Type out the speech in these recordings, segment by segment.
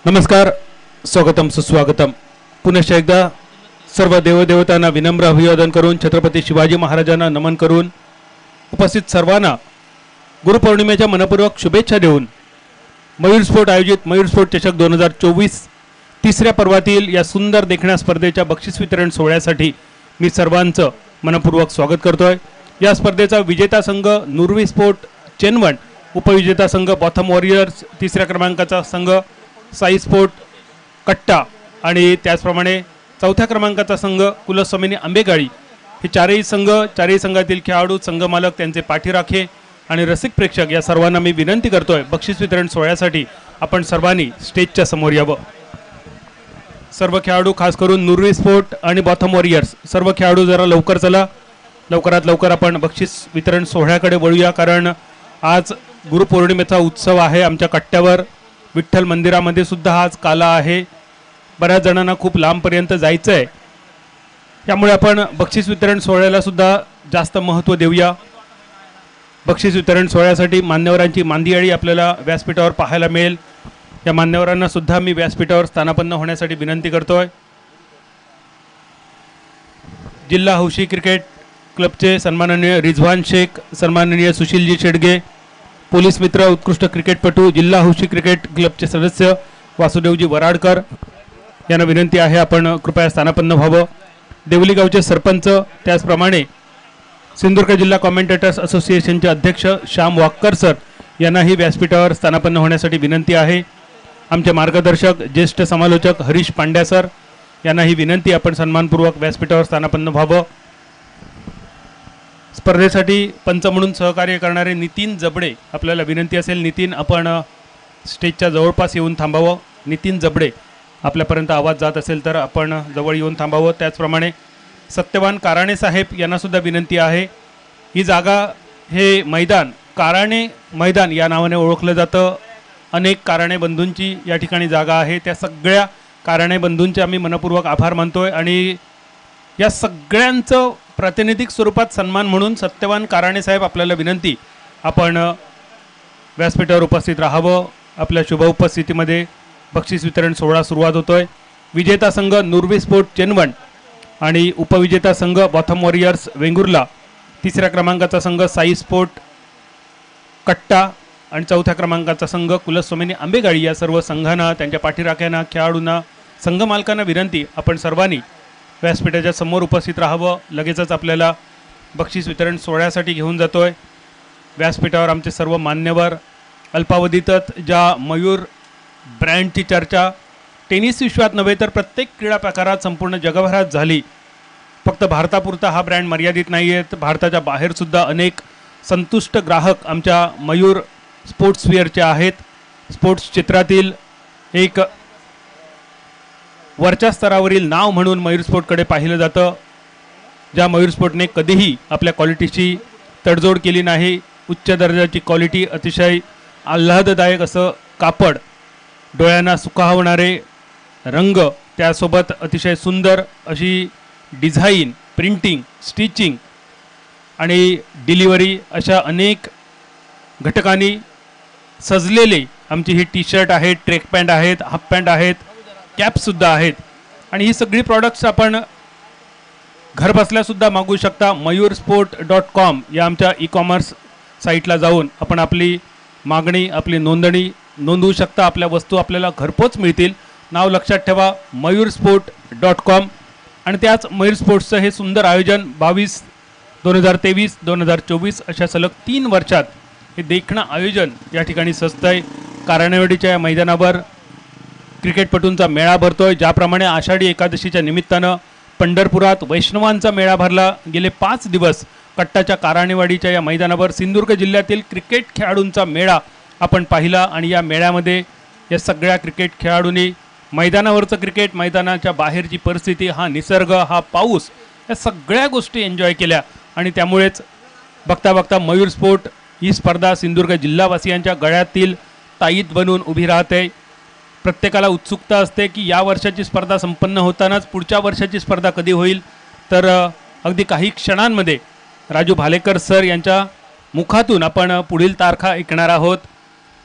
नमस्कार, स्वागतम सुस्वागतम। पुनश्च एकदा सर्व देवदेवतांना विनम्र अभिवादन करून छत्रपती शिवाजी महाराजांना नमन करून उपस्थित सर्वांना गुरुपौर्णिमेच्या मनपूर्वक शुभेच्छा देऊन मयूर स्पोर्ट आयोजित मयूर स्पोर्ट चषक 2024 तिसऱ्या पर्वातील या सुंदर देखण्या स्पर्धेच्या बक्षीस वितरण सोहळ्यासाठी मी सर्वांचं मनपूर्वक स्वागत करतोय। या स्पर्धेचा विजेता संघ नुरवी स्पोर्ट चेनवण, उपविजेता संघ बॉथम वॉरियर्स, तिसऱ्या क्रमांकाचा संघ साई स्पोर्ट कट्टा आणि त्याचप्रमाणे चौथ्या क्रमांकाचा संघ कुलस्वामिनी आंबेगाळी हे चारही संघातील खेळाडू, संघ मालक, त्यांचे पाठीराखे आणि रसिक प्रेक्षक या सर्वांना मी विनंती करतोय बक्षीस वितरण सोहळ्यासाठी आपण सर्वांनी स्टेजच्या समोर यावं। सर्व खेळाडू, खास करून नुरवी स्पोर्ट आणि बॉथम वॉरियर्स सर्व खेळाडू जरा लवकर चला, लवकरात लवकर आपण बक्षीस वितरण सोहळ्याकडे वळूया, कारण आज गुरुपौर्णिमेचा उत्सव आहे। आमच्या कट्ट्यावर विठ्ठल मंदिरामध्ये सुद्धा आज काला आहे, बऱ्याच जणांना खूप लांबपर्यंत जायचं आहे, त्यामुळे आपण बक्षीस वितरण सोहळ्याला सुद्धा जास्त महत्त्व देऊया। बक्षीस वितरण सोहळ्यासाठी मान्यवरांची मांदियाळी आपल्याला व्यासपीठावर पाहायला मिळेल। या मान्यवरांना सुद्धा मी व्यासपीठावर स्थानापन्न होण्यासाठी विनंती करतोय। जिल्हा हौशी क्रिकेट क्लबचे सन्माननीय रिझवान शेख, सन्माननीय सुशीलजी शेडगे, पोलीस मित्र, उत्कृष्ट क्रिकेटपटू, जिल्हा हौशी क्रिकेट क्लबचे सदस्य वासुदेवजी वराडकर यांना विनंती आहे आपण कृपया स्थानापन्न व्हावं। देवली गावचे सरपंच, त्याचप्रमाणे सिंधुदुर्ग जिल्हा कॉमेंटेटर्स असोसिएशनचे अध्यक्ष श्याम वाक्कर सर यांनाही व्यासपीठावर स्थानापन्न होण्यासाठी विनंती आहे। आमचे मार्गदर्शक ज्येष्ठ समालोचक हरीश पांड्या सर यांनाही विनंती आपण सन्मानपूर्वक व्यासपीठावर स्थानापन्न व्हावं। स्पर्धेसाठी पंच म्हणून सहकार्य करणारे नितीन जबडे आपल्याला विनंती असेल, नितीन आपण स्टेजच्या जवळपास येऊन थांबावं। नितीन जबडे, आपल्यापर्यंत आवाज जात असेल तर आपण जवळ येऊन थांबावं। त्याचप्रमाणे सत्यवान काराणे साहेब यांना सुद्धा विनंती आहे। ही जागा, हे मैदान काराणे मैदान या नावाने ओळखलं जातं। अनेक काराणे बंधूंची या ठिकाणी जागा आहे, त्या सगळ्या काराणे बंधूंचे आम्ही मनपूर्वक आभार मानतोय आणि या सगळ्यांचं प्रातिनिधिक स्वरूपात सन्मान म्हणून सत्यवान काराणे साहेब आपल्याला विनंती आपण व्यासपीठावर उपस्थित राहावं। आपल्या शुभ उपस्थितीमध्ये बक्षीस वितरण सोहळा सुरुवात होतोय। विजेता संघ नुरवी स्पोर्ट चेनवण आणि उपविजेता संघ बॉथम वॉरियर्स वेंगुर्ला, तिसऱ्या क्रमांकाचा संघ साई स्पोर्ट कट्टा आणि चौथ्या क्रमांकाचा संघ कुलस्वामिनी आंबेगाळी या सर्व संघांना, त्यांच्या पाठीराख्यांना, खेळाडूंना, संघ मालकांना विनंती आपण सर्वांनी व्यासपीठाच्या समोर उपस्थित राहावं। लगेचच आपल्याला बक्षीस वितरण सोहळ्यासाठी घेऊन जातोय। व्यासपीठावर आमचे सर्व मान्यवर, अल्पावधीतच ज्या मयूर ब्रँडची चर्चा टेनिस विश्वात नव्हे तर प्रत्येक क्रीडा प्रकारात संपूर्ण जगभरात झाली। फक्त भारतापुरता हा ब्रँड मर्यादित नाही आहे, तर भारताच्या बाहेरसुद्धा अनेक संतुष्ट ग्राहक आमच्या मयूर स्पोर्ट्सवेअरचे आहेत। स्पोर्ट्स क्षेत्रातील एक वरच्या स्तरावरील नाव म्हणून मयूर स्पोर्टकडे पाहिलं जातं, ज्या मयूर स्पोर्टने कधीही आपल्या क्वालिटीची तडजोड केली नाही। उच्च दर्जाची क्वालिटी, अतिशय आल्हाददायक असं कापड, डोळ्यांना सुखावणारे रंग, त्यासोबत अतिशय सुंदर अशी डिझाईन, प्रिंटिंग, स्टिचिंग आणि डिलिव्हरी अशा अनेक घटकांनी सजलेले आमची ही टी शर्ट आहेत, ट्रेक पॅन्ट आहेत, हाफ पॅन्ट आहेत, कॅपसुद्धा आहेत आणि ही सगळी प्रॉडक्ट्स आपण घरबसल्यासुद्धा मागवू शकता। mayursport.com या आमच्या ई-कॉमर्स साईटला जाऊन आपण आपली मागणी, आपली नोंदणी नोंदवू शकता। आपल्या वस्तू आपल्याला घरपोच मिळतील। नाव लक्षात ठेवा, mayursport.com। आणि त्याच मयूर स्पोर्ट्सचं हे सुंदर आयोजन 22, 2023, 2024 अशा सलग 3 वर्षात हे देखणं आयोजन या ठिकाणी सजतं आहे। काराणेवाडीच्या या मैदानावर क्रिकेटपटूंचा मेळा भरतोय। ज्याप्रमाणे आषाढी एकादशीच्या निमित्तानं पंढरपुरात वैष्णवांचा मेळा भरला, गेले 5 दिवस कट्टाच्या काराणेवाडीच्या या मैदानावर सिंधुदुर्ग जिल्ह्यातील क्रिकेट खेळाडूंचा मेळा आपण पाहिला आणि या मेळ्यामध्ये या सगळ्या क्रिकेट खेळाडूंनी मैदानावरचं क्रिकेट, मैदानाच्या बाहेरची परिस्थिती, हा निसर्ग, हा पाऊस, या सगळ्या गोष्टी एन्जॉय केल्या आणि त्यामुळेच बघता बघता मयूर स्पोर्ट ही स्पर्धा सिंधुदुर्ग जिल्हावासियांच्या गळ्यातील ताईत बनून उभी राहते। प्रत्येकाला उत्सुकता असते की या वर्षाची स्पर्धा संपन्न होतानाच पुढच्या वर्षाची स्पर्धा कधी होईल, तर अगदी काही क्षणांमध्ये राजू भालेकर सर यांच्या मुखातून आपण पुढील तारखा ऐकणार आहोत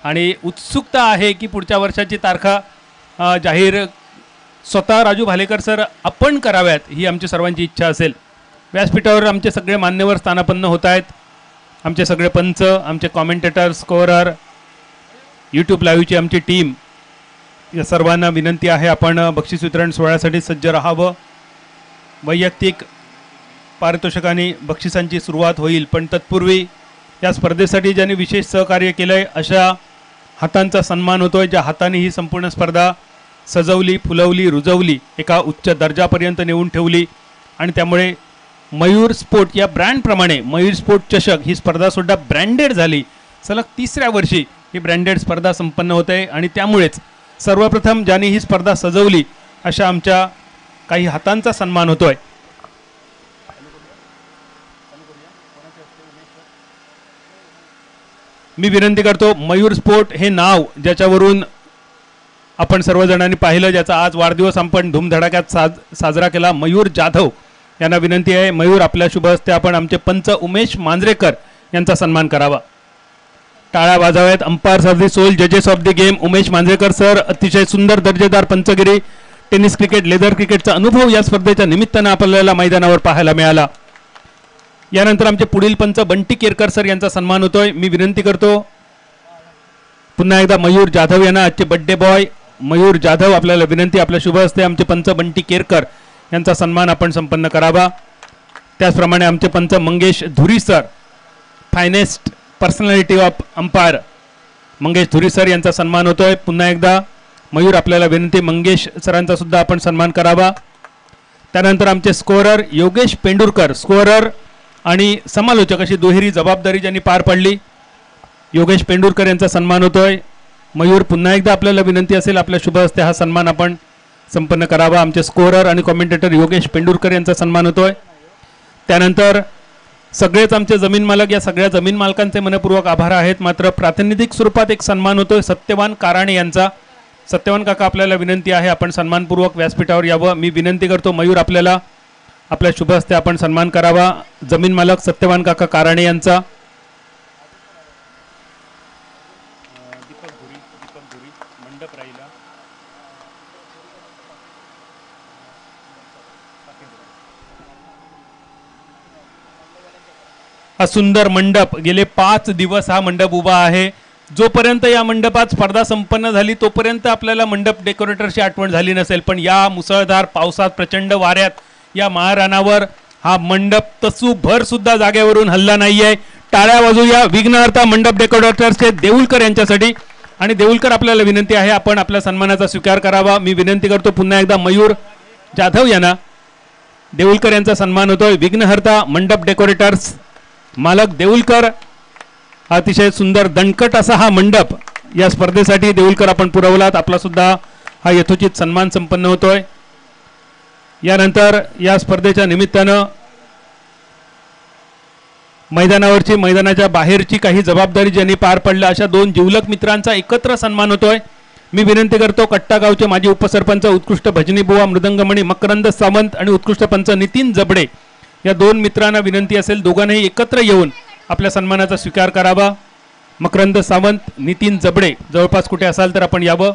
आणि उत्सुकता आहे की पुढच्या वर्षाची तारखा जाहीर स्वतः राजू भालेकर सर आपण कराव्यात ही आमची सर्वांची इच्छा असेल. व्यासपीठावर आमचे सगळे मान्यवर स्थानापन्न होत आहेत. आमचे सगळे पंच, आमचे कॉमेंटेटर, स्कोअरर, यूट्यूब लाईव्हची आमची टीम, या सर्वांना विनंती आहे आपण बक्षीस वितरण सोहळ्यासाठी सज्ज राहावं. वैयक्तिक पारितोषिकांनी बक्षिसांची सुरुवात होईल, पण तत्पूर्वी या स्पर्धेसाठी ज्यांनी विशेष सहकार्य केलं आहे अशा हातांचा सन्मान होतो आहे, ज्या हातांनी ही संपूर्ण स्पर्धा सजवली, फुलवली, रुजवली, एका उच्च दर्जापर्यंत नेऊन ठेवली. आणि त्यामुळे मयूर स्पोर्ट या ब्रँडप्रमाणे मयूर स्पोर्ट चषक ही स्पर्धासुद्धा ब्रँडेड झाली. सलग 3ऱ्या वर्षी ही ब्रँडेड स्पर्धा संपन्न होते आहे. आणि त्यामुळेच सर्वप्रथम ज्यांनी ही स्पर्धा सजवली अशा आमच्या काही हातांचा सन्मान होतो आहे. मी विनंती करतो, मयूर स्पोर्ट हे नाव ज्याच्यावरून आपण सर्वजणांनी पाहिलं, ज्याचा आज वाढदिवस आपण धूमधडाक्यात साजरा केला, मयूर जाधव यांना विनंती आहे, मयूर आपल्या शुभ हस्ते आपण आमचे पंच उमेश मांजरेकर यांचा सन्मान करावा. टाळ्या वाजवाव्यात. अंपायर्स ऑफ द सोल, जजेस of the game, Umesh Manjrekar sir. अतिशय सुंदर दर्जेदार पंचगिरी टेनिस क्रिकेट, लेदर क्रिकेटचा अनुभव या स्पर्धेच्या निमित्तानं आपल्याला मैदानावर पाहायला मिळाला. यानंतर आमचे पुढील पंच बंटी केरकर सर यांचा सन्मान होतोय. मी विनंती करतो पुन्हा एकदा मयूर जाधव यांना, आजचे बड्डे बॉय मयूर जाधव, आपल्याला विनंती, आपल्या शुभ हस्ते आमचे पंच बंटी केरकर यांचा सन्मान आपण संपन्न करावा. त्याचप्रमाणे आमचे पंच Mangesh Dhuri sir, finest personality of umpire Mangesh Dhuri sir यांचा सन्मान होतोय. पुन्हा एकदा मयूर, आपल्याला विनंती, मंगेश सरांचा सुद्धा आपण सन्मान करावा. त्यानंतर आमचे स्कोअरर योगेश पेंडुरकर, स्कोअरर आणि समालोचक अशी दुहेरी जबाबदारी ज्यांनी पार पाडली, योगेश पेंडुरकर यांचा सन्मान होतोय. मयूर, पुन्हा एकदा आपल्याला विनंती असेल, आपल्या शुभ हस्ते हा सन्मान आपण संपन्न करावा. आमचे स्कोअरर आणि कॉमेंटेटर योगेश पेंडुरकर यांचा सन्मान होतोय. त्यानंतर सगळेच आमचे जमीन मालक, या सगळ्या जमीन मालकांचे मनपूर्वक आभार आहेत. मात्र प्रातिनिधिक स्वरूपात एक सन्मान होतोय सत्यवान काराणे यांचा. सत्यवान काका, आपल्याला विनंती आहे आपण सन्मानपूर्वक व्यासपीठावर यावं. मी विनंती करतो मयूर, आपल्याला आपल्या शुभ हस्ते आपण सन्मान करावा जमीन मालक सत्यवान काका काराणे यांचा. हा सुंदर मंडप, गेले 5 दिवस हा मंडप उभा आहे. जोपर्यंत या मंडपात स्पर्धा संपन्न झाली तोपर्यंत आपल्याला मंडप डेकोरेटरची आठवण झाली नसेल, पण या मुसळधार पावसात, प्रचंड वाऱ्यात, या माळरानावर हा मंडप तसूभर सुद्धा जागेवरून हल्ला नाहीये. टाळ्या वाजूया विघ्नहर्ता मंडप डेकोरेटर्सचे देऊळकर यांच्यासाठी. आणि देऊळकर, आपल्याला विनंती आहे आपण आपल्या सन्मानाचा स्वीकार करावा. मी विनंती करतो पुन्हा एकदा मयूर जाधव यांना, देऊळकर यांचा सन्मान होतोय. विघ्नहर्ता मंडप डेकोरेटर्स मालक देऊळकर, अतिशय सुंदर दणकट असा हा मंडप या स्पर्धेसाठी देऊळकर आपण पुरवलात. आपला सुद्धा हा यथोचित सन्मान संपन्न होतोय. यानंतर या स्पर्धेच्या निमित्तानं मैदानावरची, मैदानाच्या बाहेरची काही जबाबदारी ज्यांनी पार पडल्या अशा 2 जिवलक मित्रांचा एकत्र सन्मान होतोय. मी विनंती करतो कट्टा गावचे माजी उपसरपंच उत्कृष्ट भजनी बुवा मृदंगमणी मकरंद सावंत आणि उत्कृष्ट पंच नितीन जबडे, या 2 मित्रांना विनंती असेल दोघांनाही एकत्र येऊन आपल्या सन्मानाचा स्वीकार करावा. मकरंद सावंत, नितीन जबडे, जवळपास कुठे असाल तर आपण यावं.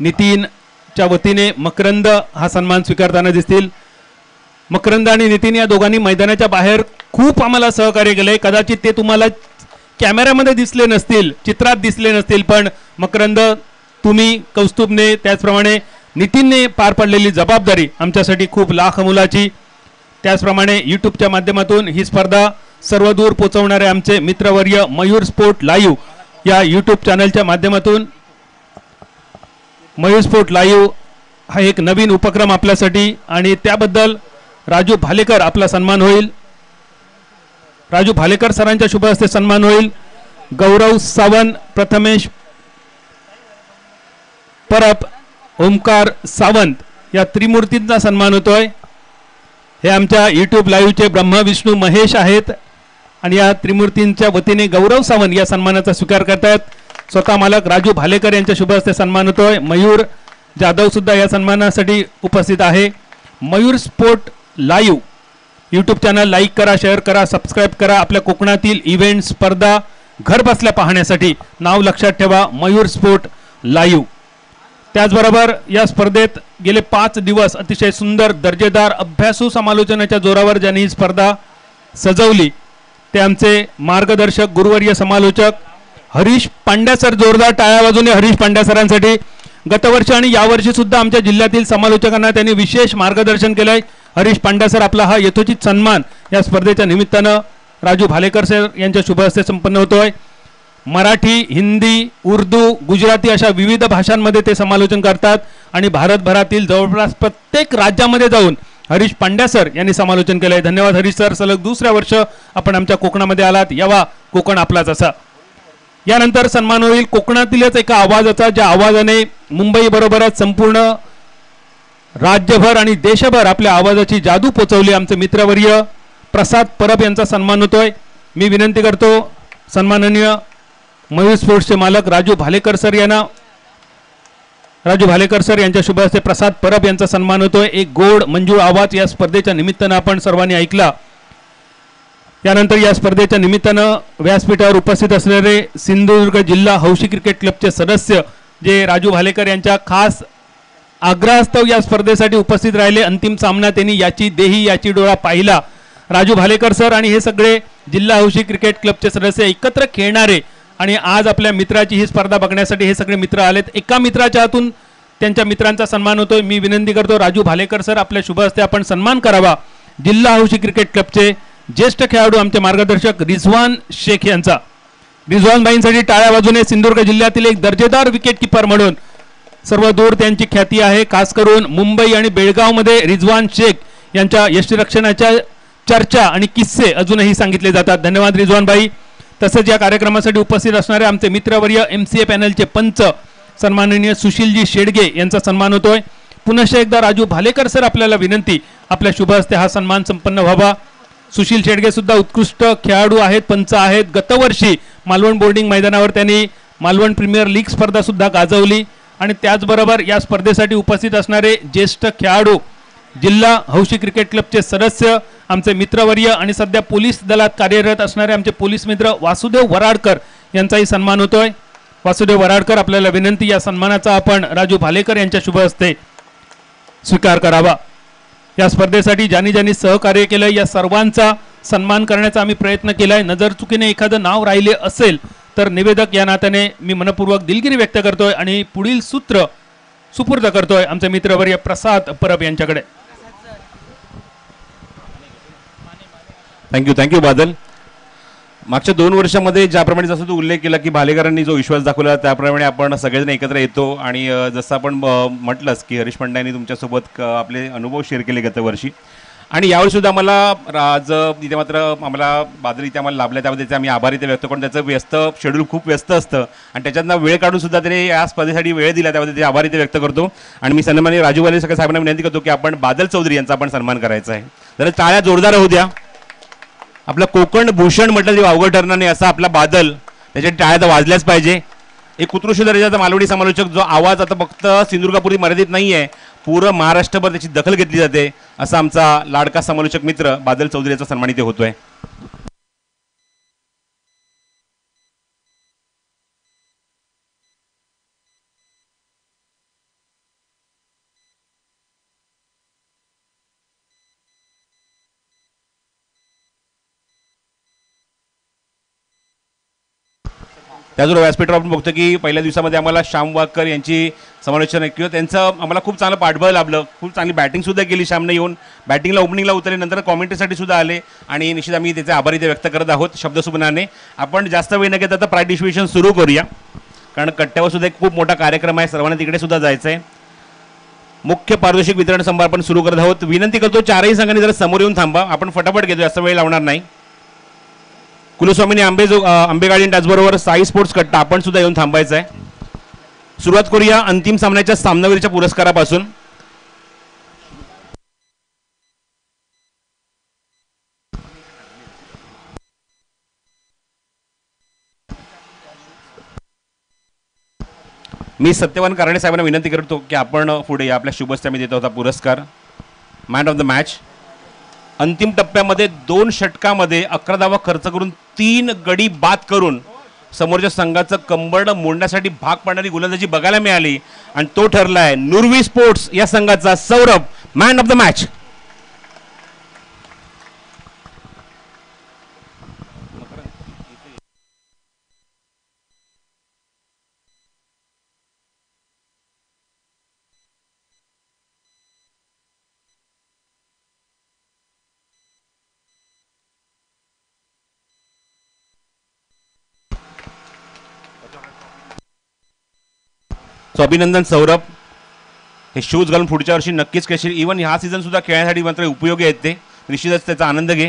नितीनच्या वतीने मकरंद हा सन्मान स्वीकारताना दिसतील. मकरंद आणि नितीन या दोघांनी मैदानाच्या बाहेर खूप आम्हाला सहकार्य केलंय. कदाचित ते तुम्हाला कॅमेऱ्यामध्ये दिसले नसतील, चित्रात दिसले नसतील, पण मकरंद, तुम्ही, कौस्तुभने, त्याचप्रमाणे नितीनने पार पाडलेली जबाबदारी आमच्यासाठी खूप लाख मोलाची. त्याचप्रमाणे यूट्यूबच्या माध्यमातून ही स्पर्धा सर्वदूर पोहोचवणारे आमचे मित्रवर्य मयूर स्पोर्ट लाईव्ह या यूट्यूब चॅनलच्या माध्यमातून, मयूर स्पोर्ट लाईव्ह हा एक नवीन उपक्रम आपल्यासाठी, आणि त्याबद्दल राजू भालेकर आपला सन्मान होईल. राजू भालेकर सरांच्या शुभ हस्ते सन्मान होईल. गौरव सावंत, प्रथमेश परब, ओमकार सावंत या त्रिमूर्तींचा सन्मान होतोय. हे आमच्या यूट्यूब लाईव्हचे ब्रह्मा विष्णू महेश आहेत आणि या त्रिमूर्तींच्या वतीने गौरव सावंत या सन्मानाचा स्वीकार करतात. स्वतः मालक राजू भालेकर यांच्या शुभ हस्ते सन्मान होतोय. मयूर जाधव सुद्धा या सन्मानासाठी उपस्थित आहे. Mayur sport live YouTube channel like करा, शेअर करा, सबस्क्राईब करा. आपल्या कोकणातील इव्हेंट, स्पर्धा घर बसल्या पाहण्यासाठी नाव लक्षात ठेवा, मयूर स्पोर्ट लाईव्ह. त्याचबरोबर या स्पर्धेत गेले 5 दिवस अतिशय सुंदर दर्जेदार अभ्यासू समालोचनाच्या जोरावर ज्यांनी ही स्पर्धा सजवली ते आमचे मार्गदर्शक गुरुवर्य समालोचक हरीश पांड्या सर. जोरदार टाळ्या वाजवून हरीश पांड्या सरांसाठी. गतवर्षी आणि यावर्षी सुद्धा आमच्या जिल्ह्यातील समालोचकांना त्यांनी विशेष मार्गदर्शन केलंय. हरीश पांड्या सर, आपला हा यथोचित सन्मान या स्पर्धेच्या निमित्तानं राजू भालेकर सर यांच्या शुभ हस्ते संपन्न होतोय. मराठी, हिंदी, उर्दू, गुजराती अशा विविध भाषांमध्ये ते समालोचन करतात आणि भारतभरातील जवळपास प्रत्येक राज्यामध्ये जाऊन हरीश पांड्या सर यांनी समालोचन केलंय. धन्यवाद हरीश सर. सलग दुसऱ्या वर्ष आपण आमच्या कोकणामध्ये आलात. यावा कोकण आपलाच असा. यानंतर सन्मान होईल कोकणातीलच एका आवाजाचा, ज्या आवाजाने मुंबई बरोबरच संपूर्ण राज्यभर आणि देशभर आपल्या आवाजाची जादू पोचवली. आमचे मित्रवर्य प्रसाद परब यांचा सन्मान होतोय. मी विनंती करतो सन्माननीय मयूर स्पोर्ट्सचे मालक राजू भालेकर सर यांच्या शुभ हस्ते प्रसाद परब यांचा सन्मान होतोय. एक गोड मंजूळ आवाज या स्पर्धेच्या निमित्तानं आपण सर्वांनी ऐकला. यानंतर या स्पर्धेच्या निमित्तानं व्यासपीठावर उपस्थित असलेले सिंधुदुर्ग जिल्हा हौशी क्रिकेट क्लबचे सदस्य जे राजू भालेकर यांच्या खास आग्रहास्तव या स्पर्धेसाठी उपस्थित राहिले. अंतिम सामना त्यांनी याची देही याची डोळा पाहिला. राजू भालेकर सर आणि हे सगळे जिल्हा हौशी क्रिकेट क्लबचे सदस्य एकत्र खेळणारे आणि आज आपल्या मित्राची ही स्पर्धा बघण्यासाठी हे सगळे मित्र आलेत. एका मित्राच्या हातून त्यांच्या मित्रांचा सन्मान होतोय. मी विनंती करतो राजू भालेकर सर, आपल्या शुभ हस्ते आपण सन्मान करावा जिल्हा हौशी क्रिकेट क्लबचे ज्येष्ठ खेळाडू आमचे मार्गदर्शक रिझवान शेख यांचा. रिझवान भाईंसाठी टाळ्या वाजवणे. सिंधुदुर्ग जिल्ह्यातील एक दर्जेदार विकेट किपर म्हणून सर्व दूर त्यांची ख्याती आहे. खास करून मुंबई आणि बेळगावमध्ये रिझवान शेख यांच्या यष्टिरक्षणाच्या चर्चा आणि किस्से अजूनही सांगितले जातात. धन्यवाद रिझवान भाई. तसंच या कार्यक्रमासाठी उपस्थित असणारे आमचे मित्रवर्य MCA पॅनलचे पंच सन्माननीय सुशीलजी शेडगे यांचा सन्मान होतोय. पुनश्च एकदा राजू भालेकर सर, आपल्याला विनंती आपल्या शुभ हस्ते हा सन्मान संपन्न व्हावा. सुशील शेडगे सुद्धा उत्कृष्ट खेळाडू आहेत, पंच आहेत. गतवर्षी मालवण बोर्डिंग मैदानावर त्यांनी मालवण प्रीमियर लीग स्पर्धा सुद्धा गाजवली आणि त्याचबरोबर या स्पर्धेसाठी उपस्थित असणारे ज्येष्ठ खेळाडू जिल्हा हौशी क्रिकेट क्लबचे सदस्य आमचे मित्रवर्य आणि सध्या पोलीस दलात कार्यरत असणारे आमचे पोलीस मित्र वासुदेव वराडकर यांचाही सन्मान होतोय. वासुदेव वराडकर, आपल्याला विनंती या सन्मानाचा आपण राजू भालेकर यांच्या शुभ हस्ते स्वीकार करावा. या स्पर्धेसाठी ज्यांनी ज्यांनी सहकार्य केलं या सर्वांचा सन्मान करण्याचा आम्ही प्रयत्न केलाय. नजर चुकीने एखादं नाव राहिले असेल तर निवेदक या नात्याने मी मनपूर्वक दिलगिरी व्यक्त करतोय आणि पुढील सूत्र सुपूर्द करतोय आमचे मित्रवर्य प्रसाद परब यांच्याकडे. थँक्यू बादल. मागच्या 2 वर्षामध्ये ज्याप्रमाणे जसं तू उल्लेख केला की भालेकरांनी जो विश्वास दाखवला त्याप्रमाणे आपण सगळेजण एकत्र येतो आणि जसं आपण म्हटलंच की हरीश पांड्या यांनी तुमच्यासोबत आपले अनुभव शेअर केले गतवर्षी आणि यावेळी सुद्धा आम्हाला आज इथे मात्र आम्हाला बादल इथे आम्हाला लाभल्या त्यामध्ये त्याचे आम्ही आभारी ते व्यक्त करून त्याचं व्यस्त शेड्यूल खूप व्यस्त असतं आणि त्याच्यातनं वेळ काढून सुद्धा त्याने या स्पर्धेसाठी वेळ दिला त्यामध्ये ते आभारी ते व्यक्त करतो. आणि मी सन्माननीय राजू वाले सगळ्या साहेबांना विनंती करतो की आपण बादल चौधरी यांचा आपण सन्मान करायचा आहे. जरा टाळ्या जोरदार होऊ द्या. आपला कोकण भूषण म्हटलं तरी अवघड ठरणार नाही असा आपला बादल, त्याच्या टाळ्या तर वाजल्याच पाहिजे. एक उत्कृष्ट दर्जाचा मालवणी समालोचक जो आवाज आता फक्त सिंधुदुर्गापुरी मर्यादित नाही आहे, पूर्ण महाराष्ट्रभर त्याची दखल घेतली जाते असा आमचा लाडका समालोचक मित्र बादल चौधरी याचा सन्मान इथे होतोय. त्याचबरोबर व्यासपीठावर आपण बघतो की पहिल्या दिवसामध्ये आम्हाला श्याम वाघकर यांची समालोचना किंवा त्यांचं आम्हाला खूप चांगलं पाठबळ लाभलं. खूप चांगली बॅटिंगसुद्धा केली श्यामने. येऊन बॅटिंगला ओपनिंगला उतरले, नंतर कॉमेंट्रीसाठी सुद्धा आले आणि निश्चित आम्ही त्याचे आभारी ते व्यक्त करत आहोत शब्दसुमनाने. आपण जास्त वेळ न घेता आता प्राईज डिस्ट्रीब्युशन सुरू करूया कारण कट्ट्यावर सुद्धा एक खूप मोठा कार्यक्रम आहे. सर्वांना तिकडे सुद्धा जायचं आहे. मुख्य पारितोषिक वितरण समारंभ आपण सुरू करत आहोत. विनंती करतो चारही संघांनी जरा समोर येऊन थांबा. आपण फटाफट घेतो, जास्त वेळ लावणार नाही. कुलस्वामीनी आंबेगाडी त्याचबरोबर साई स्पोर्ट्स कट्टा आपण सुद्धा येऊन थांबायचं आहे. सुरुवात करूया अंतिम सामन्याच्या सामनावीरच्या पुरस्कारापासून. मी सत्यवान कारणे साहेबांना विनंती करतो की आपण पुढे आपल्या शुभस्ते मी देतो होता पुरस्कार मॅन ऑफ द मॅच. अंतिम टप्प्यामध्ये 2 षटकामध्ये 11 धावा खर्च करून 3 गडी बाद करून समोरच्या संघाचं कंबरड मोडण्यासाठी भाग पाडणारी गोलंदाजी बघायला मिळाली आणि तो ठरलाय नुरवी स्पोर्ट्स या संघाचा Saurabh man of the match. So अभिनंदन सौरभ. हे शूज घालून पुढच्या वर्षी नक्कीच खेळशील. इव्हन ह्या सीझन सुद्धा खेळण्यासाठी मात्र उपयोगी आहेत ते. निश्चितच त्याचा आनंद घे.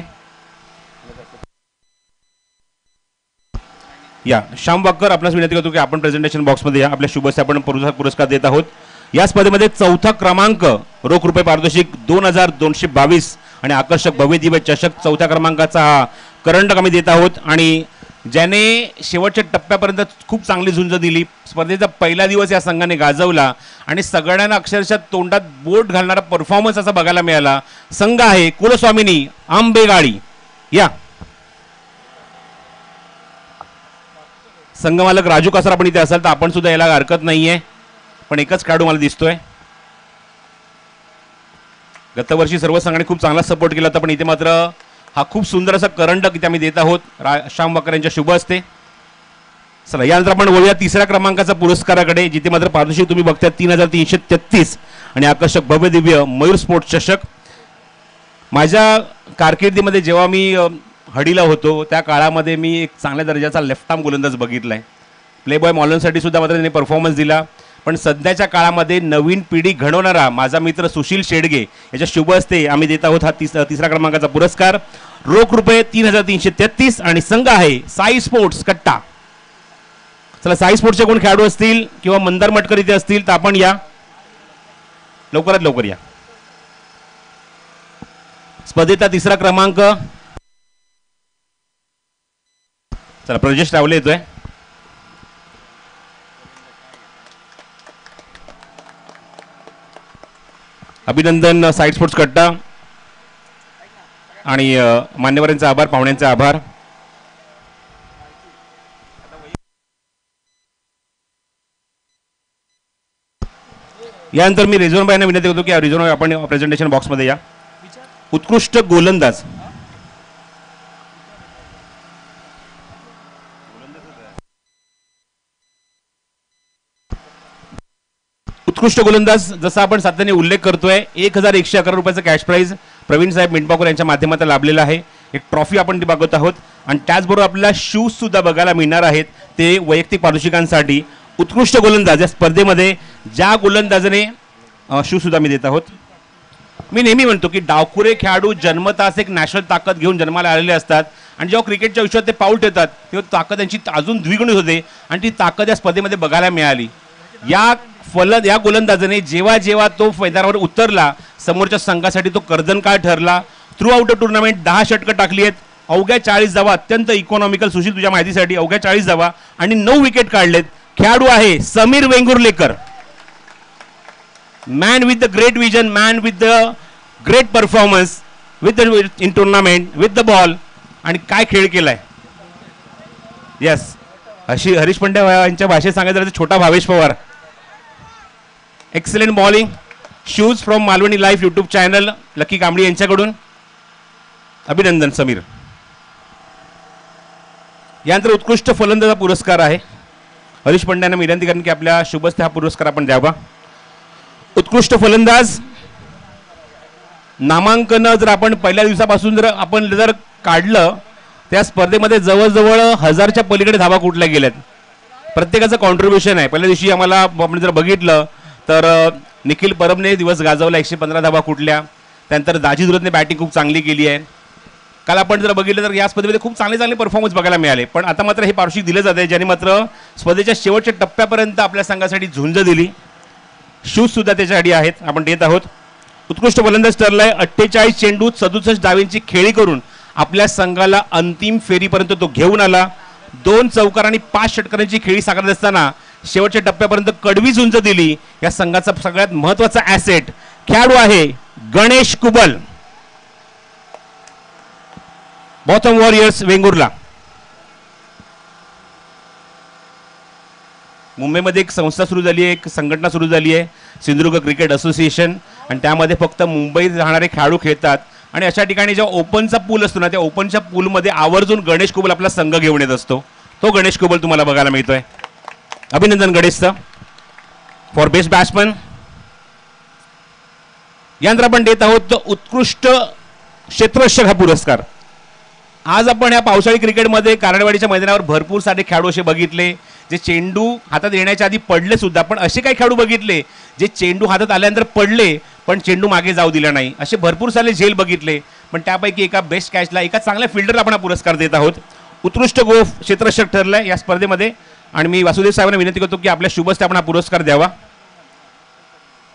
या श्याम वाकर आपल्यास विनंती करतो की आपण प्रेझेंटेशन बॉक्समध्ये या. आपल्या शुभस्य आपण पुरस्कार देत आहोत. या स्पर्धेमध्ये चौथा क्रमांक रोख रुपये पारितोषिक 2222 आणि आकर्षक भव्य दिव्य चषक चौथ्या क्रमांकाचा हा करंडक आम्ही देत आहोत. आणि ज्याने शेवटच्या टप्प्यापर्यंत खूप चांगली झुंज दिली, स्पर्धेचा पहिला दिवस या संघाने गाजवला आणि सगळ्यांना अक्षरशः तोंडात बोट घालणारा परफॉर्मन्स असा बघायला मिळाला. संघ आहे कुलस्वामिनी आंबेगाडी. या संघ मालक राजू कासार आपण इथे असाल तर आपण सुद्धा यायला हरकत नाहीये, पण एकच खेळाडू मला दिसतोय. गतवर्षी सर्व संघाने खूप चांगला सपोर्ट केला होता, पण इथे मात्र हा खूप सुंदर असा करंडक इथे आम्ही देत आहोत श्याम वाकर यांच्या शुभ हस्ते. चला यानंतर आपण वळूया तिसऱ्या क्रमांकाचा पुरस्काराकडे, जिथे मात्र पारितोषिक तुम्ही बघताय 3333 आणि आकर्षक भव्य दिव्य मयूर स्पोर्ट्स चषक. माझ्या कारकिर्दीमध्ये जेव्हा मी हडीला होतो त्या काळामध्ये मी एक चांगल्या दर्जाचा लेफ्ट आर्म गोलंदाज बघितलाय. प्लेबॉय मॉलनसाठी सुद्धा मात्र त्यांनी परफॉर्मन्स दिला. पण सध्याच्या काळामध्ये नवीन पिढी घडवणारा माझा मित्र सुशील शेडगे याच्या शुभ हस्ते आम्ही देत आहोत हा तिसरा क्रमांकाचा पुरस्कार. रोख रुपये 3333 आणि संघ आहे साई स्पोर्ट्स कट्टा. चला साई स्पोर्ट्सचे कोण खेळाडू असतील किंवा मंदार मटकर इथे असतील तर आपण या, लवकरात लवकर या. स्पर्धेचा तिसरा क्रमांक चला प्रजेश रावले येतोय. अभिनंदन साईड स्पोर्ट्स कट्टा आणि मान्यवरांचा आभार, पाहुण्यांचा आभार. यानंतर मी रिझवान भाईंना विनंती करतो की रिझवान भाई आपण प्रेझेंटेशन बॉक्समध्ये या. उत्कृष्ट गोलंदाज उत्कृष्ट गोलंदाज जसा आपण सातत्याने उल्लेख करतोय 1111 रुपयाचं कॅश प्राइज प्रवीण साहेब मिंटपाकर यांच्या माध्यमातून लाभलेला आहे. एक ट्रॉफी आपण ती बघत आहोत आणि त्याचबरोबर आपल्याला शूज सुद्धा बघायला मिळणार आहेत, ते वैयक्तिक पारितोषिकांसाठी. उत्कृष्ट गोलंदाज या स्पर्धेमध्ये ज्या गोलंदाजाने शूज सुद्धा मी देत आहोत. मी नेहमी म्हणतो की डावखुरे खेळाडू जन्मताच एक नॅशनल ताकद घेऊन जन्माला आलेले असतात आणि जेव्हा क्रिकेटच्या विश्वात ते पाऊल ठेवतात तेव्हा ताकद त्यांची अजून द्विगुणित होते आणि ती ताकद या स्पर्धेमध्ये बघायला मिळाली. या गोलंदाजाने जेव्हा जेव्हा तो मैदानावर उतरला समोरच्या संघासाठी तो कर्दनकाळ ठरला. थ्रू आउट द टुर्नामेंट 10 षटकं टाकली आहेत, अवघ्या 40 धावा, अत्यंत इकॉनॉमिकल. सुशील तुझ्या माहितीसाठी अवघ्या 40 धावा आणि 9 विकेट काढलेत. खेळाडू आहे Sameer Vengurlekar. Man with the great vision, man with the great performance with the in tournament with the ball. आणि काय खेळ केलाय. येस, अशी हरीश पंड्या यांच्या भाषेत सांगायचं तर छोटा Bhavesh Pawar. Excellent bowling. Shoes from Malvani live YouTube channel lucky Kambli यांच्याकडून. अभिनंदन समीर. यानंतर उत्कृष्ट फलंदाजा पुरस्कार आहे. हरीश पंड्यांना विनंती करेन की आपल्या शुभस्ते हा पुरस्कार आपण द्यावा. उत्कृष्ट फलंदाज नामांकन जर आपण पहिल्या दिवसापासून जर काढलं त्या स्पर्धेमध्ये जवळजवळ 1000च्या पलीकडे धावा कुठल्या गेल्यात. प्रत्येकाचं कॉन्ट्रीब्युशन आहे. पहिल्या दिवशी आम्हाला आपण जर बघितलं तर निखिल परबने दिवस गाजवला, 115 धावा कुठल्या. त्यानंतर दाजी दुरतने बॅटिंग खूप चांगली केली आहे. काल आपण जर बघितलं तर या स्पर्धेमध्ये खूप चांगले चांगले परफॉर्मन्स बघायला मिळाले. पण आता मात्र हे पारितोषिक दिले जाते ज्याने मात्र स्पर्धेच्या शेवटच्या टप्प्यापर्यंत आपल्या संघासाठी झुंज दिली. शूज सुद्धा त्याच्यासाठी आहेत, आपण देत आहोत. उत्कृष्ट फलंदाज ठरलाय. 48 चेंडूत 67 डावींची खेळी करून आपल्या संघाला अंतिम फेरीपर्यंत तो घेऊन आला. 2 चौकार आणि 5 षटकारांची खेळी साकारत असताना शेवटच्या टप्प्यापर्यंत कडवी झुंज दिली. या संघाचा सगळ्यात महत्वाचा ॲसेट खेळाडू आहे गणेश कुबल. Bottom warriors Vengurla. मुंबईमध्ये एक संस्था सुरू झाली आहे, एक संघटना सुरू झाली आहे, सिंधुदुर्ग क्रिकेट असोसिएशन, आणि त्यामध्ये फक्त मुंबईत राहणारे खेळाडू खेळतात. आणि अशा ठिकाणी जेव्हा ओपनचा पूल असतो ना, त्या ओपनच्या पूलमध्ये आवर्जून गणेश कुबल आपला संघ घेऊन येत असतो. तो गणेश कुबल तुम्हाला बघायला मिळतोय. अभिनंदन गणेशचं फॉर बेस्ट बॅट्समन. यानंतर आपण देत आहोत उत्कृष्ट क्षेत्ररक्षक हा पुरस्कार. आज आपण या पावसाळी क्रिकेटमध्ये कारंडवाडीच्या मैदानावर भरपूर सारे खेळाडू असे बघितले जे चेंडू हातात येण्याच्या आधी पडले सुद्धा, पण असे काही खेळाडू बघितले जे चेंडू हातात आल्यानंतर पडले पण चेंडू मागे जाऊ दिला नाही. असे भरपूर सारे झेल बघितले, पण त्यापैकी एका बेस्ट कॅचला, एका चांगल्या फिल्डरला आपण हा पुरस्कार देत आहोत. उत्कृष्ट गोफ क्षेत्ररक्षक ठरलाय या स्पर्धेमध्ये, आणि मी वासुदेव साहेबांना विनंती करतो की आपल्या शुभस्ते आपण हा पुरस्कार द्यावा.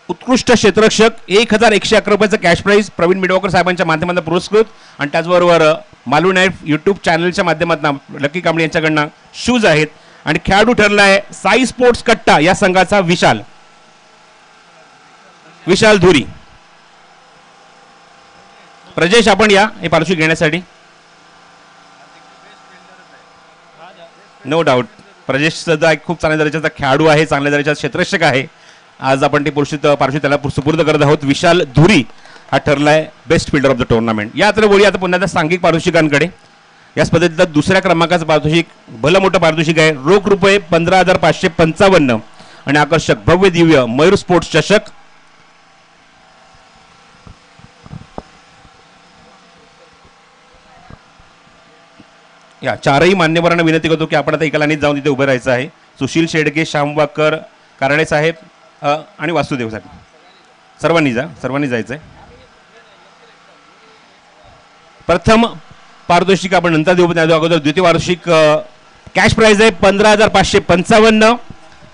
उत्कृष्ट क्षेत्ररक्षक 1111 रुपयाचं कॅश प्राईज प्रवीण मिडवाकर साहेबांच्या माध्यमातून पुरस्कृत, आणि त्याचबरोबर मालू नाईफ यूट्यूब चॅनलच्या माध्यमातून लकी कांबळे यांच्याकडनं शूज आहेत. आणि खेळाडू ठरला आहे साई स्पोर्ट्स कट्टा या संघाचा विशाल धुरी. प्रजेश आपण या हे पारितोषिक घेण्यासाठी. नो डाऊट प्रजेश सुद्धा एक खूप चांगल्या दर्जाचा खेळाडू आहे, चांगल्या दर्जाचा क्षेत्ररक्षक आहे. आज आपण ते पारितोषिक त्याला सुपूर्द करत आहोत. विशाल धुरी हा ठरलाय best fielder of the tournament. या तर बोलूया आता पुन्हा सांघिक पारितोषिकांकडे. या स्पर्धेतलं दुसऱ्या क्रमांकाचं पारितोषिक भलं मोठं पारितोषिक आहे. रोख रुपये 15,555 आणि आकर्षक भव्य दिव्य मयूर स्पोर्ट्स चषक. या चारही मान्यवरांना विनंती करतो की आपण आता एका लाईनीत जाऊन तिथे उभं राहायचं आहे. सुशील शेडगे, श्यामवाकर, कारणे साहेब आणि वासुदेव साहेब सर्वांनी जायचं आहे. प्रथम पारितोषिक आपण नंतर देऊ, त्या अगोदर द्वितीय वार्षिक कॅश प्राइज आहे 15,555,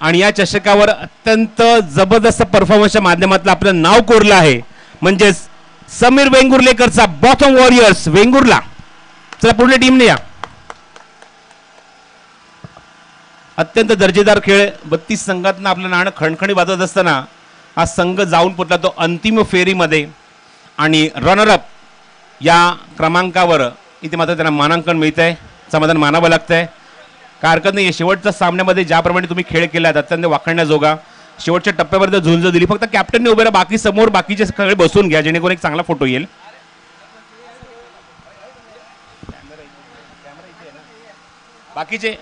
आणि या चषकावर अत्यंत जबरदस्त परफॉर्मन्सच्या माध्यमातून आपलं नाव कोरलं आहे, म्हणजेच समीर वेंगुर्लेकरचा बॉटम वॉरियर्स वेंगुर्ला. चला पुढल्या टीमने या. अत्यंत दर्जेदार खेळ, 32 संघातनं आपलं नाणं खणखणी वाजत असताना हा संघ जाऊन पोचला तो अंतिम फेरीमध्ये, आणि रनरअप या क्रमांकावर इथे मात्र त्यांना मानांकन मिळत आहे. समाधान मानावं लागतंय. काय हरकत नाही. शेवटच्या सामन्यामध्ये ज्याप्रमाणे तुम्ही खेळ केलात अत्यंत वाखाणण्याजोगा, शेवटच्या टप्प्यापर्यंत झुंज दिली. फक्त कॅप्टनने उभे राहा, बाकी समोर बाकीचे सगळे बसून घ्या जेणेकरून एक चांगला फोटो येईल.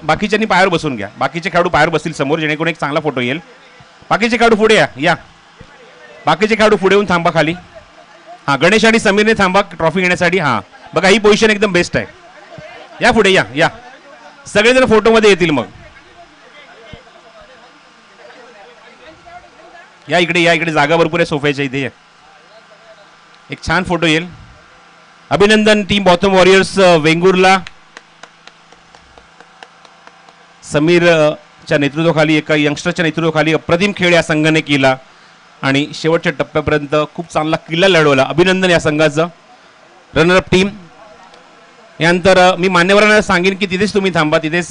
बाकीच्यांनी पायावर बसून घ्या, बाकीचे खेळाडू पायावर बसतील समोर जेणेकरून एक चांगला फोटो येईल. बाकीचे खेळाडू पुढे या. बाकीचे खेळाडू पुढे येऊन थांबा खाली. हां, गणेश आणि समीरने थांबा ट्रॉफी घेण्यासाठी. हां बघा, ही पोझिशन एकदम बेस्ट आहे. या पुढे या. सगळेजण फोटोमध्ये येतील. मग या इकडे जागा भरपूर आहे सोफ्याच्या इथे. एक छान फोटो येईल. अभिनंदन टीम बॉटम वॉरियर्स वेंगुर्ला. समीरच्या नेतृत्वाखाली, एका यंगस्टरच्या नेतृत्वाखाली अप्रतिम खेळ या संघाने केला आणि शेवटच्या टप्प्यापर्यंत खूप चांगला किल्ला लढवला. अभिनंदन या संघाचं. Runner-up team. यानंतर मी मान्यवरांना सांगेन की तिथेच तुम्ही थांबा, तिथेच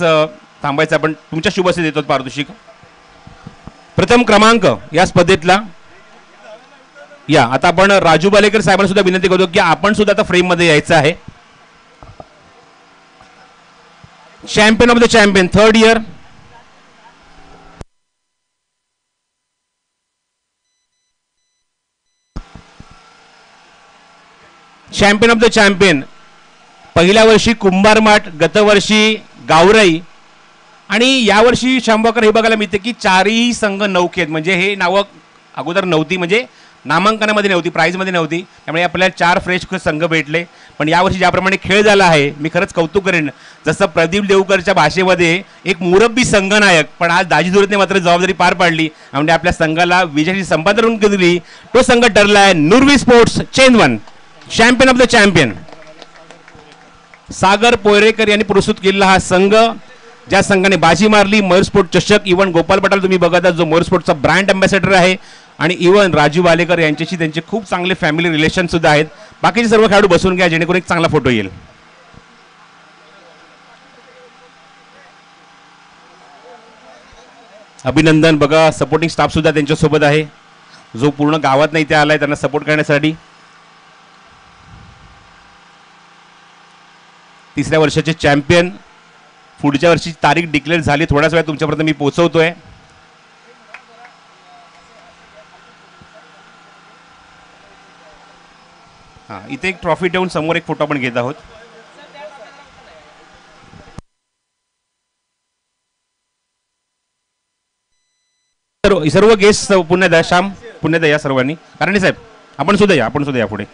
थांबायचं. आपण तुमच्या शुभसे देतो पारितोषिक. प्रथम क्रमांक या स्पर्धेतला या. आता आपण राजू बालेकर साहेबांना सुद्धा विनंती करतो की आपण सुद्धा आता फ्रेम मध्ये यायचं आहे. Champion of the champion, 3rd year. Champion of the champion पहिल्या वर्षी कुंभारमाठ, गतवर्षी गावराई, आणि यावर्षी शांबाकर. हे बघायला मिळते की चारही संघ नौके आहेत. म्हणजे हे नावं अगोदर नव्हती, म्हणजे नामांकनामध्ये नव्हती, प्राईजमध्ये नव्हती. त्यामुळे आपल्याला 4 फ्रेश संघ भेटले. पण यावर्षी ज्याप्रमाणे खेळ झाला आहे मी खरंच कौतुक करेन. जसं प्रदीप देवकरच्या भाषेमध्ये एक मुरब्बी संघनायक, पण आज दाजी धुरतने मात्र जबाबदारी पार पाडली. म्हणजे आपल्या संघाला विजयाची संपादन दिली. तो संघ ठरला आहे Nurvi sports Chendavan, champion of the champion. Sagar Poyrekar यांनी पुरस्कृत केलेला हा संघ, ज्या संघाने बाजी मारली मयूर स्पोर्ट चषक. इव्हन गोपाल पटाल तुम्ही बघत आहात जो मयूर स्पोर्टचा ब्रँड अँबॅसेडर आहे, आणि इव्हन राजू वालेकर यांच्याशी त्यांचे खूप चांगले फॅमिली रिलेशन सुद्धा आहेत. बाकीचे सर्व खेळाडू बसून घ्या जेणेकरून एक चांगला फोटो येईल. अभिनंदन. बघा सपोर्टिंग स्टाफ सुद्धा त्यांच्यासोबत आहे, जो पूर्ण गावात नाही ते आलाय त्यांना सपोर्ट करण्यासाठी. 3ऱ्या वर्षाचे चॅम्पियन. पुढच्या वर्षी तारीख डिक्लेअर झाली, थोड्याच वेळात तुमच्यापर्यंत मी पोहोचवतोय. हां, इथे एक ट्रॉफी ठेवून समोर एक फोटो आपण घेत आहोत. सर्व गेस्ट पुन्हा द्या, श्याम पुन्हा द्या या सर्वांनी. कारणे साहेब आपण सुद्धा या, पुढे.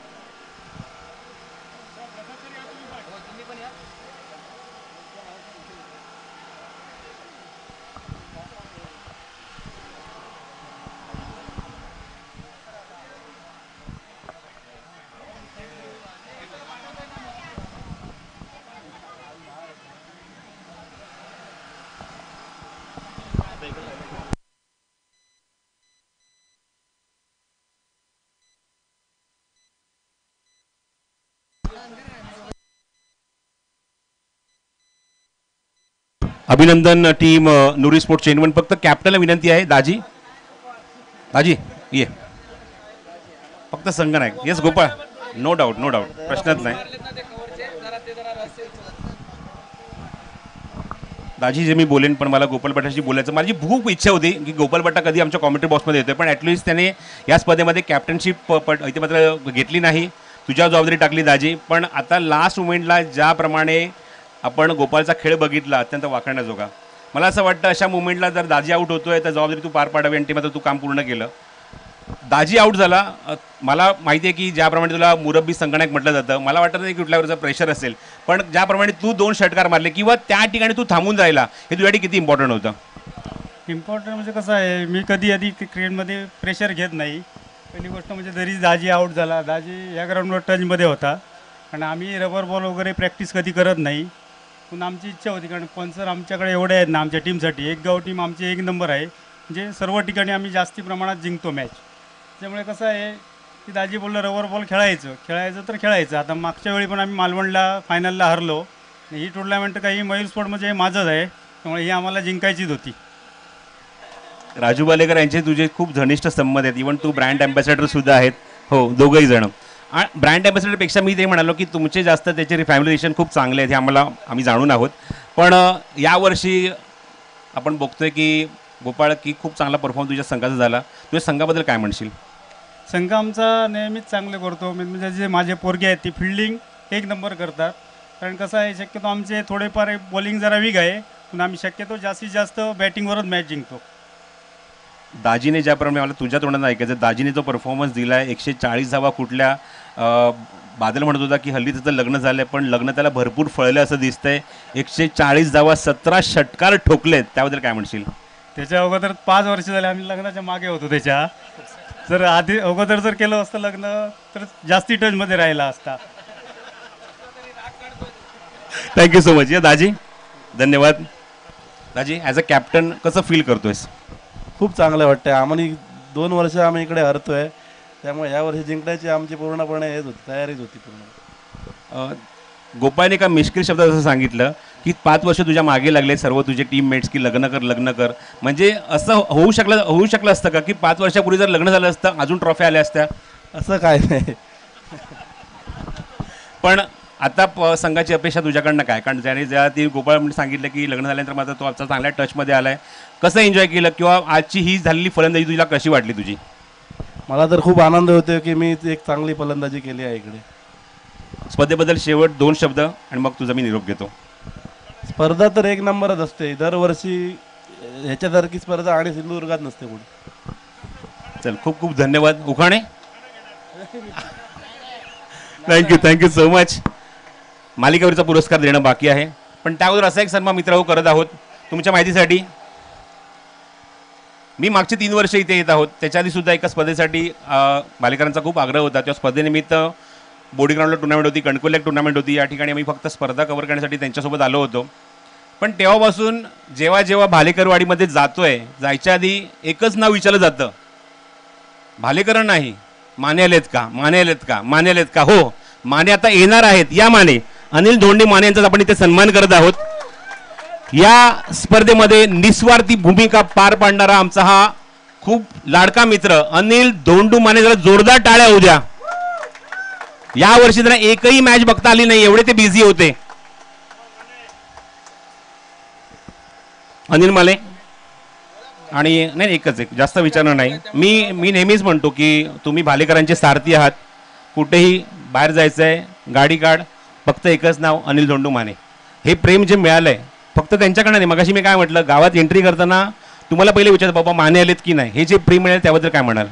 अभिनंदन team Noori sports chain one. फक्त कॅप्टनला विनंती आहे, दाजी ये, फक्त संगनायक. येस गोपाळ, नो डाऊट प्रश्नच नाही. दाजी जे मी बोलेन, पण मला गोपाल भट्टाशी बोलायचं, माझी खूप इच्छा होती की गोपाल भट्टा कधी आमच्या कॉमेंट्री बॉक्समध्ये येतोय, पण ॲटलिस्ट त्याने या स्पर्धेमध्ये कॅप्टनशिप इथे मात्र घेतली नाही. तुझ्या जबाबदारी टाकली दाजी. पण आता लास्ट मुमेंटला ज्याप्रमाणे आपण गोपालचा खेळ बघितला, अत्यंत वाखाणण्याजोगा. मला असं वाटतं अशा मुमेंटला जर दाजी आऊट होतोय तर जबाबदारी तू पार पाडावी, आणि ते मात्र तू काम पूर्ण केलं. दाजी आऊट झाला. मला माहिती आहे की ज्याप्रमाणे तुला मुरब्बी संगणक म्हटलं जातं, मला वाटत नाही की कुठल्यावरचं प्रेशर असेल, पण ज्याप्रमाणे तू 2 षटकार मारले किंवा त्या ठिकाणी तू थांबून जायला, हे तुझ्यासाठी किती इम्पॉर्टंट होतं? इम्पॉर्टंट म्हणजे कसं आहे, मी कधी क्रिकेटमध्ये प्रेशर घेत नाही. पहिली गोष्ट म्हणजे जरी दाजी आऊट झाला, दाजी या ग्राउंडवर टचमध्ये होता, आणि आम्ही रबर बॉल वगैरे प्रॅक्टिस कधी करत नाही. पण आमची इच्छा होती, कारण स्पॉन्सर आमच्याकडे एवढे आहेत ना आमच्या टीमसाठी. एक गाव टीम आमची 1 नंबर आहे, म्हणजे सर्व ठिकाणी आम्ही जास्ती प्रमाणात जिंकतो मॅच. त्यामुळे कसं आहे की दाजी बोललं रबर बॉल खेळायचं तर खेळायचं. आता मागच्या वेळी पण आम्ही मालवणला फायनलला हरलो. ही टुर्नामेंट काही मयूर स्पोर्ट म्हणजे माझंच आहे, त्यामुळे ही आम्हाला जिंकायचीच होती. राजू बालेकर यांचे तुझे खूप घनिष्ठ संबंध आहेत, इव्हन तू ब्रँड अँबॅसेडर सुद्धा आहेत. हो, दोघंही जण. ब्रँड अँबॅसेडरपेक्षा मी ते म्हणालो की तुमचे जास्त त्याचे फॅमिली रिलेशन खूप चांगले आहेत, हे आम्ही जाणून आहोत. पण यावर्षी आपण बघतोय की गोपाळ की खूप चांगला परफॉर्मन्स तुझ्या संघाचा झाला. तुझ्या संघाबद्दल काय म्हणशील? संघ आमचा नेहमीच चांगले करतो. म्हणजे जे माझे पोरगे आहेत ती फिल्डिंग 1 नंबर करतात. कारण कसं आहे, शक्यतो आमचे थोडेफार बॉलिंग जरा वीक आहे, पण आम्ही शक्यतो जास्तीत जास्त बॅटिंगवरच मॅच जिंकतो. दाजीने ज्याप्रमाणे मला तुझ्या तोंडानं ऐकायचं, दाजीने जो परफॉर्मन्स दिला आहे, 140 धावा कुठल्या, बादल म्हणत होता की हल्ली त्याचं लग्न झालं आहे, पण लग्न त्याला भरपूर फळलं असं दिसतंय. 140 धावा, 17 षटकार ठोकलेत, त्याबद्दल काय म्हणशील? त्याच्या अगोदर 5 वर्ष झाले आम्ही लग्नाच्या मागे होतो. त्याच्या जर आधी अगोदर जर केलं असतं लग्न तर जास्ती टचमध्ये राहिला असता. Thank you so much. या दाजी, धन्यवाद. दाजी, ॲज अ कॅप्टन कसं फील करतोयस? खूप चांगलं वाटतं. आम्हाला 2 वर्ष आम्ही इकडे हरतोय, त्यामुळे यावर्षी जिंकण्याची आमची पूर्णपणे हेच होती, तयारीच होती पूर्ण. गोपाळने एका मिश्किल शब्दात असं सांगितलं की 5 वर्ष तुझ्या मागे लागले सर्व तुझे टीममेट्स की लग्न कर. म्हणजे असं होऊ शकलं असतं का की 5 वर्षापूर्वी जर लग्न झालं असतं अजून ट्रॉफी आल्या असत्या? असं काय नाही. पण आता संघाची अपेक्षा तुझ्याकडनं काय? कारण ज्याने ती गोपाळ म्हणजे सांगितलं की लग्न झाल्यानंतर मात्र तो आजचा चांगल्या टचमध्ये आलाय, कसं एन्जॉय केलं किंवा आजची ही झालेली फलंदाजी तुला कशी वाटली तुझी? मला तर खूप आनंद होतो की मी एक चांगली फलंदाजी केली आहे इकडे. स्पर्धेबद्दल शेवट 2 शब्द आणि मग तुझा मी निरोप घेतो. स्पर्धा तर 1 नंबरच असते दरवर्षी, ह्याच्यासारखी स्पर्धा आणि सिंधुदुर्गात नसते कुठे. चल, खूप खूप धन्यवाद. उखाणे, थँक्यू सो मच. मालिकेवरचा पुरस्कार देणं बाकी आहे, पण त्यावर असा एक सन्मान मित्र करत आहोत. तुमच्या माहितीसाठी मी मागचे 3 वर्ष इथे येत आहोत. त्याच्या आधी सुद्धा एका स्पर्धेसाठी भालेकरांचा खूप आग्रह होता. त्या स्पर्धेनिमित्त बोडी ग्राउंडला टुर्नामेंट होती, कणकोलीला एक टुर्नामेंट होती. या ठिकाणी आम्ही फक्त स्पर्धा कव्हर करण्यासाठी त्यांच्यासोबत आलो होतो. पण तेव्हापासून जेव्हा भालेकरवाडीमध्ये जायच्या आधी एकच नाव विचारलं जातं, भालेकर नाही, माने आलेत का? हो, माने आता येणार आहेत. या माने, अनिल धोंडे माने यांचा आपण इथे सन्मान करत आहोत. या स्पर्धेमध्ये निस्वार्थी भूमिका पार पाडणारा आमचा हा खूप लाडका मित्र अनिल धोंडू माने, जरा जोरदार टाळ्या होऊ द्या. या वर्षी त्यांना एकही मॅच बघता आली नाही, एवढे ते बिझी होते. अनिल माले आणि नाही, एकच एक, जास्त विचारणार नाही. मी नेहमीच म्हणतो की तुम्ही भालेकरांचे सारथी आहात. कुठेही बाहेर जायचं आहे, गाडी काढ, फक्त एकच नाव अनिल धोंडू माने. हे प्रेम जे मिळालं आहे फक्त त्यांच्याकडनं नाही. मगाशी मी काय म्हटलं, गावात एंट्री करताना तुम्हाला पहिले विचारत बाबा माने आलेत की नाही. हे जे प्रेम मिळालं त्याबद्दल काय म्हणाल?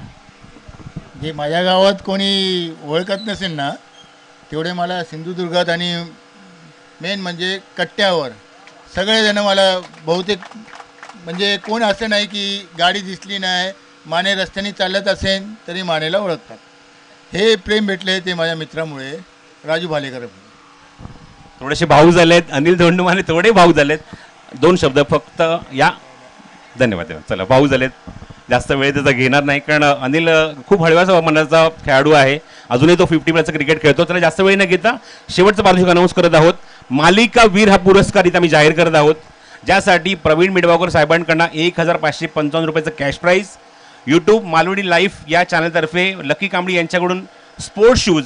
जे माझ्या गावात कोणी ओळखत नसेल ना, तेवढे मला सिंधुदुर्गात आणि मेन म्हणजे कट्ट्यावर सगळेजण मला बहुतेक, म्हणजे कोण असं नाही की गाडी दिसली नाही, माने रस्त्याने चालत असेल तरी मानेला ओळखतात. हे प्रेम भेटले ते माझ्या मित्रामुळे, राजू भालेकर. थोडेसे भाऊ झालेत, अनिल धोंडू माने थोडे भाऊ झालेत. 2 शब्द फक्त या. धन्यवाद. चला, भाऊ झालेत, जास्त वेळ त्याचा घेणार नाही कारण अनिल खूप हळव्याचा मनाचा खेळाडू आहे. अजूनही तो 50+ क्रिकेट खेळतो. त्याला जास्त वेळ न घेता शेवटचं पारितोषिक अनाऊन्स करत आहोत. मालिका वीर हा पुरस्कार इथं आम्ही जाहीर करत आहोत, ज्यासाठी प्रवीण मिडवाकर साहेबांकडनं 1555 रुपयाचं cash prize, YouTube Malvani life या चॅनलतर्फे लकी कांबळी यांच्याकडून स्पोर्ट्स शूज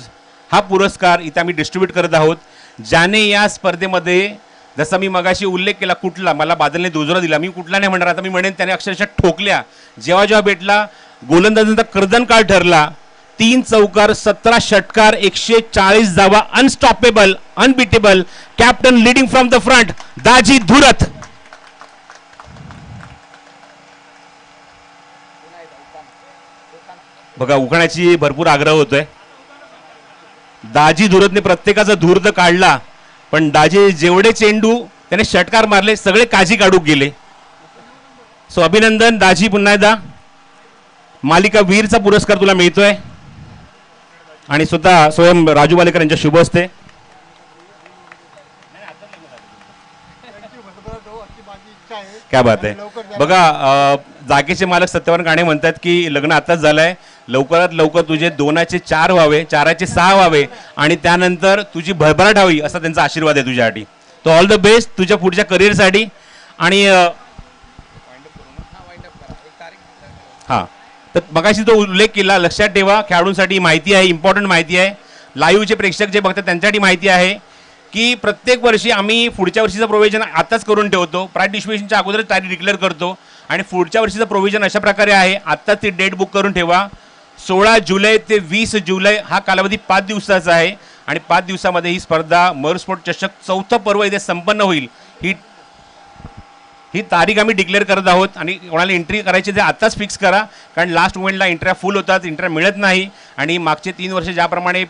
हा पुरस्कार इथं आम्ही डिस्ट्रीब्यूट करत आहोत. ज्याने या स्पर्धेमध्ये, जसा मी मगाशी उल्लेख केला, कुठला मला बादलने दुजोरा दिला, मी कुठला नाही म्हणणार, आता मी म्हणेन त्याने अक्षरशः ठोकल्या. जेव्हा जेव्हा भेटला, गोलंदाजांचा कर्दन काळ ठरला. 3 चौकार, 17 षटकार, 140 धावा, unstoppable, unbeatable, captain leading from the front, Daji Dhurat. बघा, उखाण्याची भरपूर आग्रह होतोय. दाजी धुरतने प्रत्येकाचा धूर्त काढला, पण दाजी जेवढे चेंडू त्याने षटकार मारले सगळे काजी काढू गेले. सो अभिनंदन दाजी, पुन्हा एकदा मालिका वीरचा पुरस्कार तुला मिळतोय आणि स्वतः स्वयं राजू भालेकर यांच्या शुभ हस्ते. क्या बात आहे. बघा, जागेचे मालक सत्यवान काणे म्हणतात की लग्न आताच झालंय, लवकरात लवकर तुझे 2चे 4 व्हावे, 4चे 6 व्हावे आणि त्यानंतर तुझी भरभराट व्हावी असा त्यांचा आशीर्वाद आहे तुझ्यासाठी. तो ऑल द बेस्ट तुझ्या पुढच्या करिअरसाठी. आणि हां, तर मगाशी तो उल्लेख केला, लक्षात ठेवा, खेळाडूंसाठी माहिती आहे, इम्पॉर्टंट माहिती आहे. लाईव्हचे प्रेक्षक जे बघतात त्यांच्यासाठी माहिती आहे की प्रत्येक वर्षी आम्ही पुढच्या वर्षीचं प्रोव्हिजन आताच करून ठेवतो, प्राईज डिस्ट्रिब्युशनच्या अगोदरच तारीख डिक्लेअर करतो आणि पुढच्या वर्षीचं प्रोव्हिजन अशा प्रकारे आहे. आत्ताच ती डेट बुक करून ठेवा. 16 जुलै ते 20 जुलै हा कालावधी 5 दिवसाचा आहे आणि 5 दिवसामध्ये ही स्पर्धा मयूर स्पोर्ट चषक 4थं पर्व इथे संपन्न होईल. ही तारीख आम्ही डिक्लेअर करत आहोत आणि कोणाला एंट्री करायची ते आत्ताच फिक्स करा, कारण लास्ट मोमेंटला एंट्र्या फुल होतात, एंट्र्या मिळत नाही. आणि मागचे 3 वर्ष ज्याप्रमाणे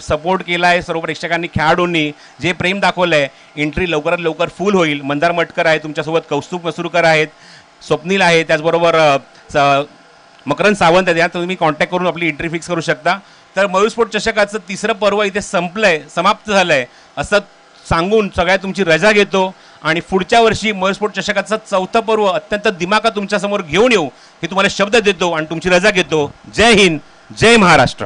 सपोर्ट केला आहे सर्व प्रेक्षकांनी, खेळाडूंनी जे प्रेम दाखवलं आहे, एंट्री लवकरात लवकर फुल होईल. मंदार मटकर आहे तुमच्यासोबत, कौस्तुभ मसुरकर आहेत, स्वप्नील आहे, त्याचबरोबर मकरंद सावंत आहेत. तुम्ही कॉन्टॅक्ट करून आपली एंट्री फिक्स करू शकता. तर मयूर स्पोर्ट चषकाचं 3रं पर्व इथे संपलंय, समाप्त झालंय असं सांगून सगळ्या तुमची रजा घेतो आणि पुढच्या वर्षी मयूर स्पोर्ट चषकाचं 4थं पर्व अत्यंत दिमाखात तुमच्यासमोर घेऊन येऊ हे तुम्हाला शब्द देतो आणि तुमची रजा घेतो. जय हिंद, जय महाराष्ट्र.